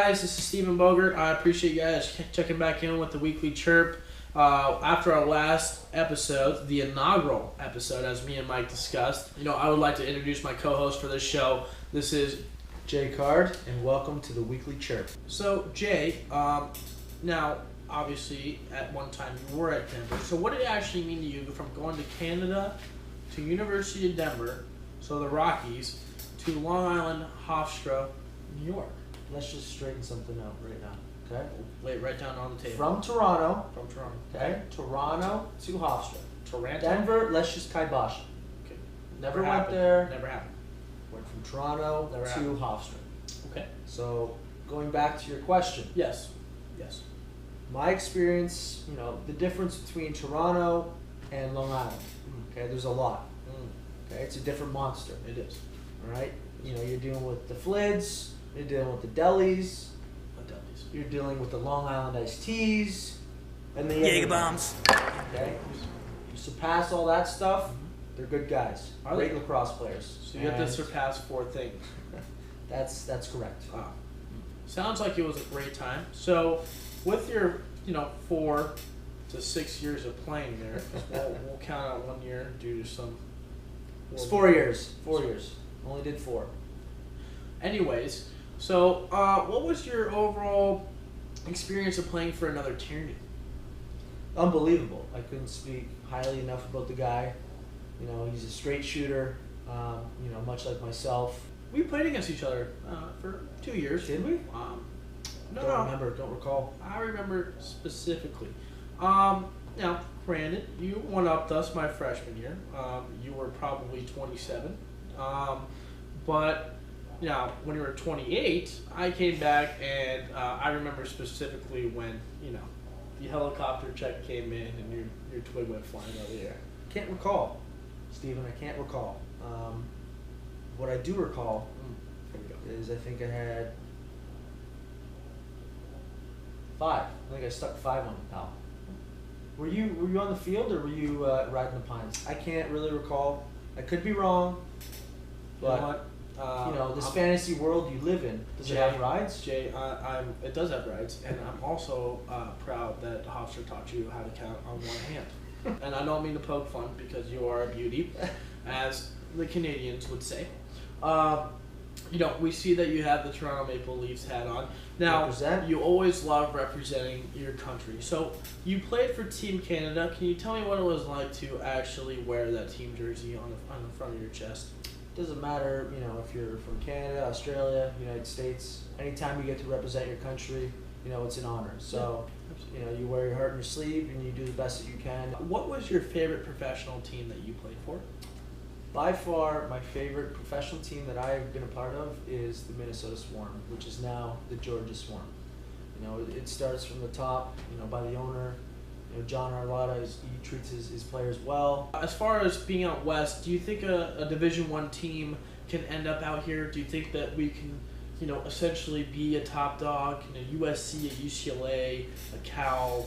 guys? This is Steven Bogert. I appreciate you guys checking back in with the Weekly Chirp. After our last episode, the inaugural episode, as me and Mike discussed, I would like to introduce my co-host for this show. This is Jay Card, and welcome to the Weekly Chirp. So, Jay, now, obviously, at one time you were at Denver. So what did it actually mean to you from going to Canada to University of Denver, so the Rockies, to Long Island, Hofstra, New York? Let's just straighten something out right now, okay? Lay it right down on the table. From Toronto, Okay. Toronto to Hofstra. Toronto. Denver, let's just kibosh it. Okay. Never went there. Never happened. Went from Toronto Never to happened. Hofstra. Okay. So, going back to your question. Yes. My experience, the difference between Toronto and Long Island, okay, there's a lot. Okay, it's a different monster. It is. All right? You're dealing with the Flids, you're dealing with the delis, you're dealing with the Long Island iced teas, and the Jaeger bombs. Okay? You surpass all that stuff, they're good guys. Are Great they? lacrosse players. So you have to surpass 4 things. That's correct. Wow. Sounds like it was a great time. So, with your 4 to 6 years of playing there, 'cause we'll count out 1 year due to some. It's 4 years. 4 years. Only did 4. Anyways, so what was your overall experience of playing for another tyranny? Unbelievable. I couldn't speak highly enough about the guy. He's a straight shooter. Much like myself. We played against each other for 2 years. Did we? No, Don't remember. Don't recall. I remember specifically. Now, granted, you one-upped us my freshman year. You were probably 27. But when you were 28, I came back, and I remember specifically when the helicopter check came in and your twig went flying out of the air. Can't recall, Steven. I can't recall. What I do recall is I think I had 5. I think I stuck 5 on the pal. Were you on the field or were you riding the pines? I can't really recall. I could be wrong. But this fantasy world you live in, does it have rides? Jay, it does have rides, and I'm also proud that Hofstra taught you how to count on one hand. And I don't mean to poke fun because you are a beauty, as the Canadians would say. We see that you have the Toronto Maple Leafs hat on. Now, you always love representing your country. So, you played for Team Canada. Can you tell me what it was like to actually wear that team jersey on the front of your chest? Doesn't matter, if you're from Canada, Australia, United States. Anytime you get to represent your country, it's an honor. So, you wear your heart on your sleeve and you do the best that you can. What was your favorite professional team that you played for? By far, my favorite professional team that I've been a part of is the Minnesota Swarm, which is now the Georgia Swarm. It starts from the top, by the owner. John Arlotta, he treats his players well. As far as being out west, do you think a Division I team can end up out here? Do you think that we can, essentially be a top dog, a USC, a UCLA, a Cal,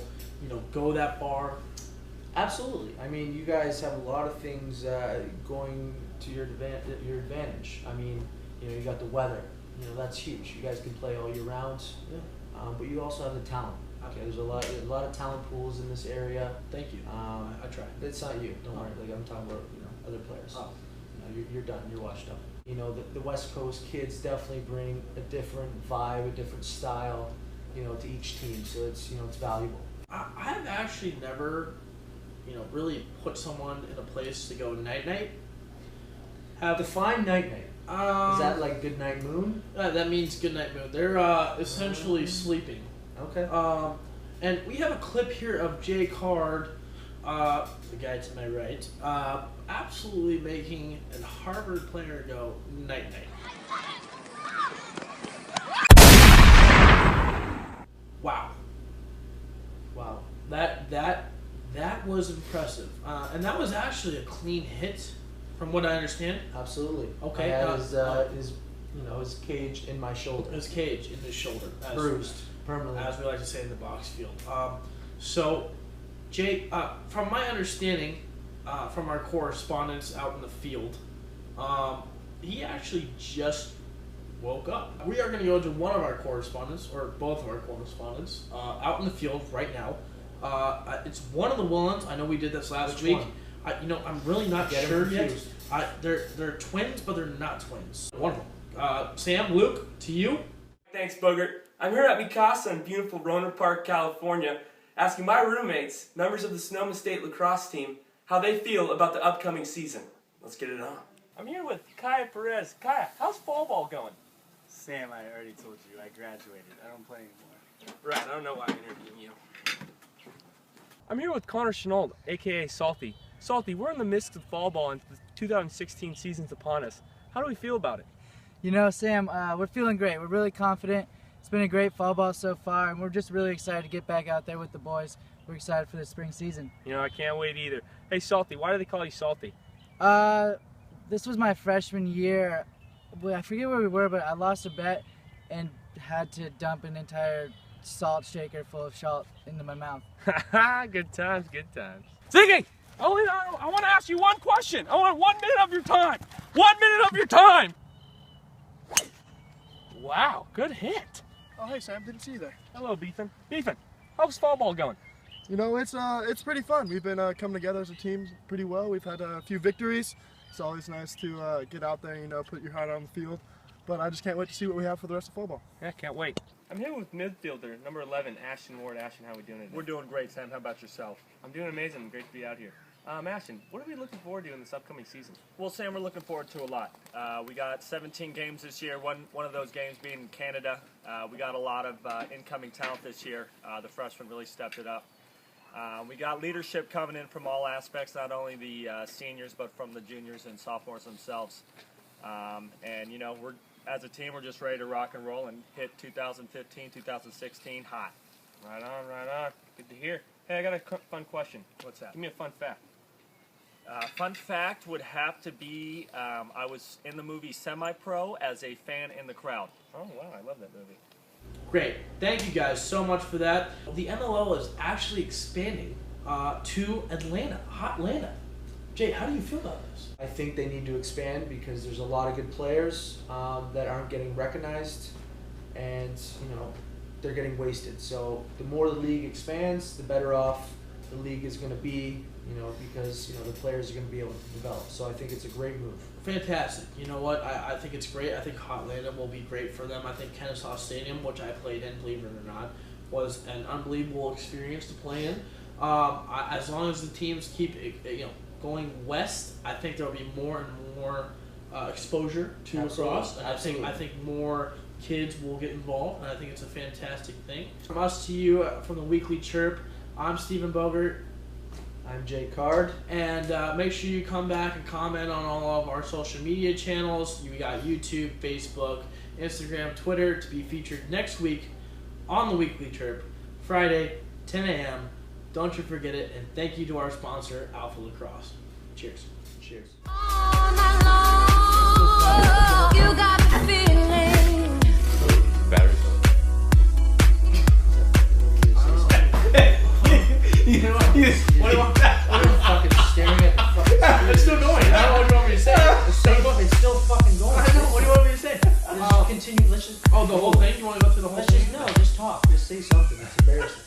go that far? Absolutely. I mean, you guys have a lot of things going to your advantage. I mean, you got the weather. That's huge. You guys can play all year round. Yeah. But you also have the talent. Okay, there's a lot of talent pools in this area. Thank you. I try. It's not you. Don't worry. I'm talking about other players. Oh. You're done. You're washed up. The West Coast kids definitely bring a different vibe, a different style, to each team. So it's it's valuable. I've actually never, really put someone in a place to go night night. Define night night. Is that like good night moon? That means good night moon. They're essentially sleeping. Okay. And we have a clip here of Jay Card, the guy to my right, absolutely making a Harvard player go night night. Wow. That was impressive, and that was actually a clean hit, from what I understand. Absolutely. Okay. I had his cage in my shoulder. His cage in his shoulder. Bruised. Permanently. As we like to say in the box field. So, Jay, from my understanding, from our correspondence out in the field, he actually just woke up. We are going to go to one of our correspondents, or both of our correspondents, out in the field right now. It's one of the ones. I know we did this last week. I'm really not sure yet. They're twins, but they're not twins. One of them. Sam, Luke, to you. Thanks, Bogert. I'm here at Mikasa in beautiful Roner Park, California, asking my roommates, members of the Sonoma State lacrosse team, how they feel about the upcoming season. Let's get it on. I'm here with Kaya Perez. Kaya, how's fall ball going? Sam, I already told you, I graduated. I don't play anymore. Right, I don't know why I'm interviewing you. I'm here with Connor Chenault, aka Salty. Salty, we're in the midst of fall ball and the 2016 season's upon us. How do we feel about it? You know, Sam, we're feeling great. We're really confident. It's been a great fall ball so far, and we're just really excited to get back out there with the boys. We're excited for the spring season. You know, I can't wait either. Hey, Salty, why do they call you Salty? This was my freshman year. I forget where we were, but I lost a bet and had to dump an entire salt shaker full of salt into my mouth. Good times, good times. Ziggy, I want to ask you one question. I want 1 minute of your time. 1 minute of your time. Wow, good hit. Oh, hey Sam, didn't see you there. Hello, Beefin. Beefin, how's fall ball going? You know, it's pretty fun. We've been coming together as a team pretty well. We've had a few victories. It's always nice to get out there, put your heart on the field. But I just can't wait to see what we have for the rest of fall ball. Yeah, can't wait. I'm here with midfielder, number 11, Ashton Ward. Ashton, how are we doing today? We're doing great, Sam. How about yourself? I'm doing amazing. Great to be out here. Ashton, what are we looking forward to in this upcoming season? Well, Sam, we're looking forward to a lot. We got 17 games this year, one of those games being in Canada. We got a lot of incoming talent this year. The freshmen really stepped it up. We got leadership coming in from all aspects, not only the seniors, but from the juniors and sophomores themselves. We're as a team, we're just ready to rock and roll and hit 2015, 2016 hot. Right on, right on. Good to hear. Hey, I got a fun question. What's that? Give me a fun fact. Fun fact would have to be I was in the movie Semi-Pro as a fan in the crowd. Oh, wow, I love that movie. Great. Thank you guys so much for that. The MLL is actually expanding to Atlanta, hot Atlanta. Jay, how do you feel about this? I think they need to expand because there's a lot of good players that aren't getting recognized, and they're getting wasted. So the more the league expands, the better off the league is going to be. Because the players are going to be able to develop. So I think it's a great move. Fantastic. You know what? I think it's great. I think Hot Atlanta will be great for them. I think Kennesaw Stadium, which I played in, believe it or not, was an unbelievable experience to play in. As long as the teams keep going west, I think there will be more and more exposure to lacrosse. And I think more kids will get involved, and I think it's a fantastic thing. From us to you, from the Weekly Chirp, I'm Steven Bogert. I'm Jay Card. And make sure you come back and comment on all of our social media channels. We got YouTube, Facebook, Instagram, Twitter to be featured next week on the Weekly Chirp, Friday, 10 a.m. Don't you forget it. And thank you to our sponsor, Alpha Lacrosse. Cheers. Cheers. All night long, you got the feeling. Battery. You know what? What do you want? I'm fucking staring at the fucking screen. It's still going. I don't know what you want me to say. It's still fucking going. I know. What do you want me to say? Let's just continue. Let's just. Oh, the whole thing? You want to go through the whole Let's thing? just no. Just talk. Just say something. It's embarrassing.